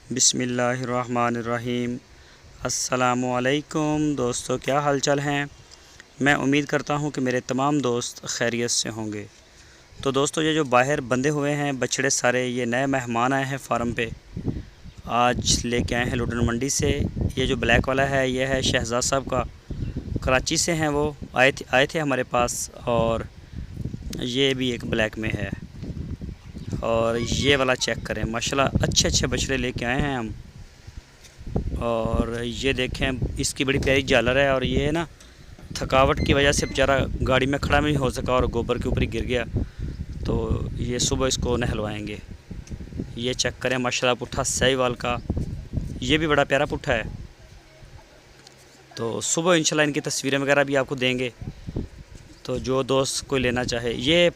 बिस्मिल्लाहिर्रहमानिर्रहीम। अस्सलामुअलैकुम दोस्तों, क्या हालचाल हैं। मैं उम्मीद करता हूं कि मेरे तमाम दोस्त खैरियत से होंगे। तो दोस्तों, ये जो बाहर बंधे हुए हैं बछड़े सारे, ये नए मेहमान आए हैं फार्म पे। आज लेके आए हैं लुधियाना मंडी से। ये जो ब्लैक वाला है ये है शहजाद साहब का, कराची से हैं। वो आए थे हमारे पास। और ये भी एक ब्लैक में है। और ये वाला चेक करें, माशाल्लाह अच्छे अच्छे बछड़े लेके आए हैं हम। और ये देखें, इसकी बड़ी प्यारी झालर है। और ये ना थकावट की वजह से बेचारा गाड़ी में खड़ा नहीं हो सका और गोबर के ऊपर ही गिर गया। तो ये सुबह इसको नहलवाएंगे। ये चेक करें, माशाल्लाह पुट्ठा साहिवाल का, ये भी बड़ा प्यारा पुट्ठा है। तो सुबह इंशाल्लाह इनकी तस्वीरें वगैरह भी आपको देंगे। तो जो दोस्त कोई लेना चाहे, ये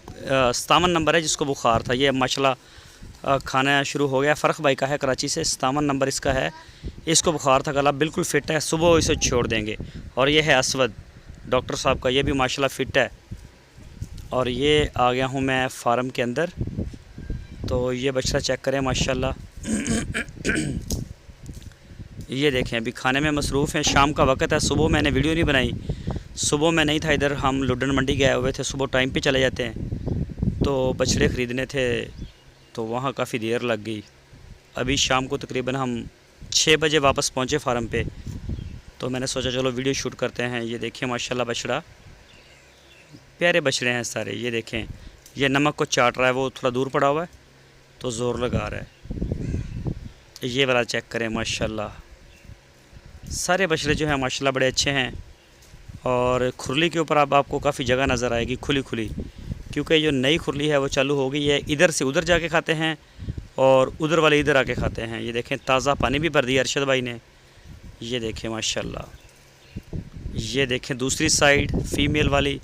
57 नंबर है जिसको बुखार था। ये माशाल्लाह खाना शुरू हो गया। फ़र्क भाई का है, कराची से। 57 नंबर इसका है। इसको बुखार था, गला बिल्कुल फ़िट है। सुबह इसे छोड़ देंगे। और ये है असवद डॉक्टर साहब का, ये भी माशाल्लाह फ़िट है। और ये आ गया हूँ मैं फार्म के अंदर। तो ये बछड़ा चेक करें माशाल्लाह। ये देखें, अभी खाने में मसरूफ़ हैं। शाम का वक्त है, सुबह मैंने वीडियो नहीं बनाई। सुबह मैं नहीं था इधर, हम लुधियाना मंडी गए हुए थे। सुबह टाइम पे चले जाते हैं। तो बछड़े ख़रीदने थे, तो वहाँ काफ़ी देर लग गई। अभी शाम को तकरीबन हम 6 बजे वापस पहुँचे फार्म पे। तो मैंने सोचा चलो वीडियो शूट करते हैं। ये देखें माशाल्लाह बछड़ा, प्यारे बछड़े हैं सारे। ये देखें, ये नमक को चाट रहा है, वो थोड़ा दूर पड़ा हुआ है तो ज़ोर लगा रहा है। ये वाला चेक करें, माशाल्लाह सारे बछड़े जो हैं माशाल्लाह बड़े अच्छे हैं। और खुरली के ऊपर अब आपको काफ़ी जगह नज़र आएगी खुली खुली, क्योंकि जो नई खुरली है वो चालू हो गई है। इधर से उधर जाके खाते हैं और उधर वाले इधर आके खाते हैं। ये देखें, ताज़ा पानी भी भर दिया अरशद भाई ने। ये देखें माशाल्लाह। ये देखें दूसरी साइड फ़ीमेल वाली।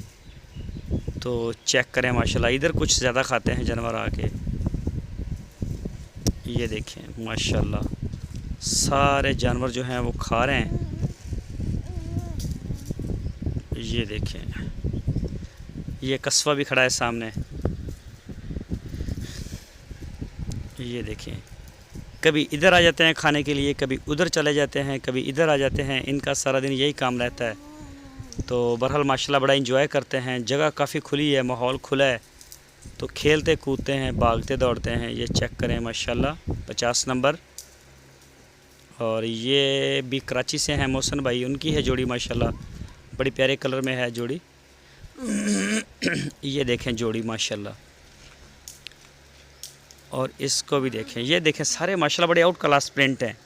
तो चेक करें माशाल्लाह, इधर कुछ ज़्यादा खाते हैं जानवर आके। ये देखें माशाल्लाह, सारे जानवर जो हैं वो खा रहे हैं। ये देखें, ये कस्बा भी खड़ा है सामने। ये देखें, कभी इधर आ जाते हैं खाने के लिए, कभी उधर चले जाते हैं, कभी इधर आ जाते हैं। इनका सारा दिन यही काम रहता है। तो बहरहाल माशाल्लाह बड़ा इंजॉय करते हैं। जगह काफ़ी खुली है, माहौल खुला है, तो खेलते कूदते हैं, भागते दौड़ते हैं। ये चेक करें माशाल्लाह 50 नंबर। और ये भी कराची से हैं मोहसन भाई, उनकी है जोड़ी माशाल्लाह, बड़ी प्यारे कलर में है जोड़ी। ये देखें जोड़ी माशाल्लाह। और इसको भी देखें, ये देखें सारे माशाल्लाह बड़े आउट क्लास प्रिंट हैं,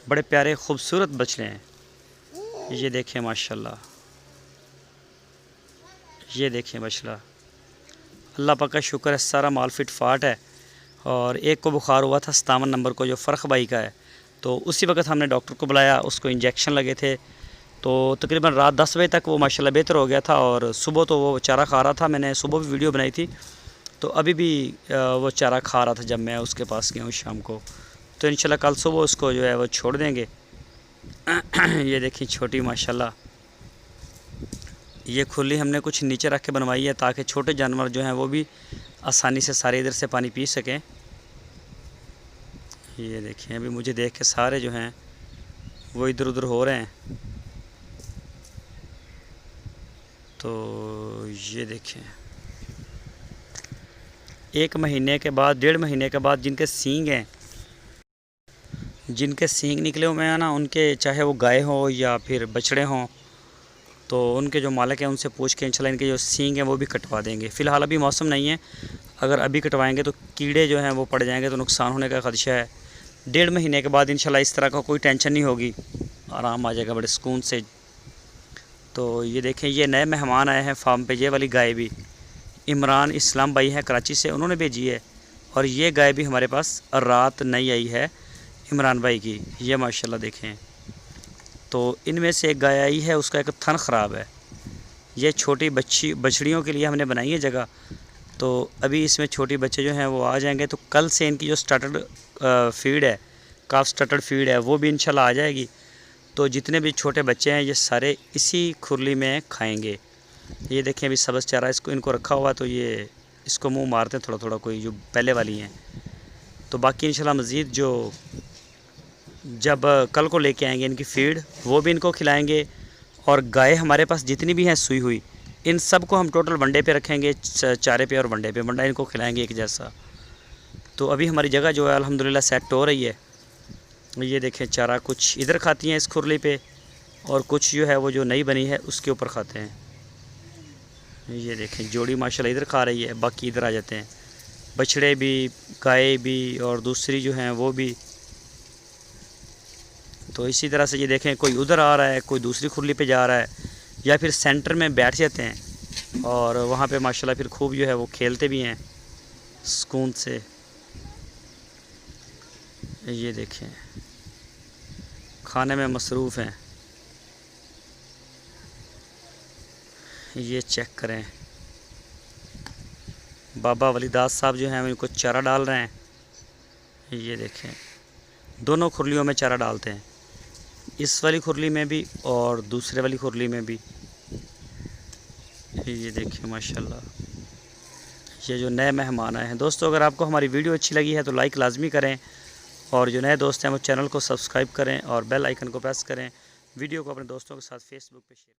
बड़े प्यारे खूबसूरत बछड़े हैं। ये देखें माशाल्लाह, ये देखें बछड़ा। अल्लाह पाक का शुक्र है, सारा माल फिट फाट है। और एक को बुखार हुआ था 57 नंबर को, जो फ़र्क भाई का है। तो उसी वक्त हमने डॉक्टर को बुलाया, उसको इंजेक्शन लगे थे। तो तकरीबन रात 10 बजे तक वो माशाल्लाह बेहतर हो गया था। और सुबह तो वो चारा खा रहा था, मैंने सुबह भी वीडियो बनाई थी। तो अभी भी वो चारा खा रहा था जब मैं उसके पास गया हूँ शाम को। तो इंशाल्लाह कल सुबह उसको जो है वो छोड़ देंगे। ये देखिए छोटी माशाल्लाह, ये खुली हमने कुछ नीचे रख के बनवाई है ताकि छोटे जानवर जो हैं वो भी आसानी से सारे इधर से पानी पी सकें। ये देखिए, अभी मुझे देख के सारे जो हैं वो इधर उधर हो रहे हैं। तो ये देखें, 1 महीने के बाद, 1.5 महीने के बाद जिनके सींग हैं, जिनके सींग निकले हुए हैं ना, उनके चाहे वो गाय हो या फिर बछड़े हों, तो उनके जो मालिक हैं उनसे पूछ के इंशाल्लाह इनके जो सींग हैं वो भी कटवा देंगे। फ़िलहाल अभी मौसम नहीं है, अगर अभी कटवाएंगे तो कीड़े जो हैं वो पड़ जाएंगे, तो नुकसान होने का ख़दशा है। 1.5 महीने के बाद इंशाल्लाह इस तरह का कोई टेंशन नहीं होगी, आराम आ जाएगा बड़े सुकून से। तो ये देखें, ये नए मेहमान आए हैं फार्म पे। ये वाली गाय भी इमरान इस्लाम भाई हैं कराची से, उन्होंने भेजी है। और ये गाय भी हमारे पास रात नई आई है इमरान भाई की। ये माशाल्लाह देखें, तो इनमें से एक गाय आई है, उसका एक थन ख़राब है। ये छोटी बछड़ियों के लिए हमने बनाई है जगह। तो अभी इसमें छोटी बच्चे जो हैं वो आ जाएंगे। तो कल से इनकी जो स्टार्टर्ड फीड है, काफ स्टार्टर्ड फीड है, वो भी इंशाल्लाह आ जाएगी। तो जितने भी छोटे बच्चे हैं ये सारे इसी खुरली में खाएंगे। ये देखें, अभी सब्ज़ चारा इसको इनको रखा हुआ, तो ये इसको मुंह मारते हैं थोड़ा थोड़ा, कोई जो पहले वाली हैं। तो बाकी इंशाल्लाह मज़ीद जो जब कल को लेके आएंगे इनकी फीड, वो भी इनको खिलाएंगे। और गाय हमारे पास जितनी भी हैं सूई हुई, इन सब को हम टोटल वनडे पे रखेंगे, चारे पे और वनडे पे, वनडा इनको खिलाएंगे एक जैसा। तो अभी हमारी जगह जो है अल्हम्दुलिल्लाह सेट हो रही है। ये देखें, चारा कुछ इधर खाती हैं इस खुरली पे, और कुछ जो है वो जो नई बनी है उसके ऊपर खाते हैं। ये देखें, जोड़ी माशाल्लाह इधर खा रही है, बाकी इधर आ जाते हैं, बछड़े भी, गाय भी और दूसरी जो हैं वो भी। तो इसी तरह से ये देखें, कोई उधर आ रहा है, कोई दूसरी खुरली पे जा रहा है, या फिर सेंटर में बैठ जाते हैं और वहाँ पे माशाल्लाह फिर खूब जो है वो खेलते भी हैं सुकून से। ये देखें, खाने में मसरूफ़ हैं। ये चेक करें, बाबा वलीदास साहब जो हैं इनको चारा डाल रहे हैं। ये देखें, दोनों खुरलियों में चारा डालते हैं, इस वाली खुरली में भी और दूसरे वाली खुरली में भी। ये देखिए माशाल्लाह, ये जो नए मेहमान आए हैं। दोस्तों, अगर आपको हमारी वीडियो अच्छी लगी है तो लाइक लाजमी करें, और जो नए दोस्त हैं वो चैनल को सब्सक्राइब करें और बेल आइकन को प्रेस करें। वीडियो को अपने दोस्तों के साथ फेसबुक पे शेयर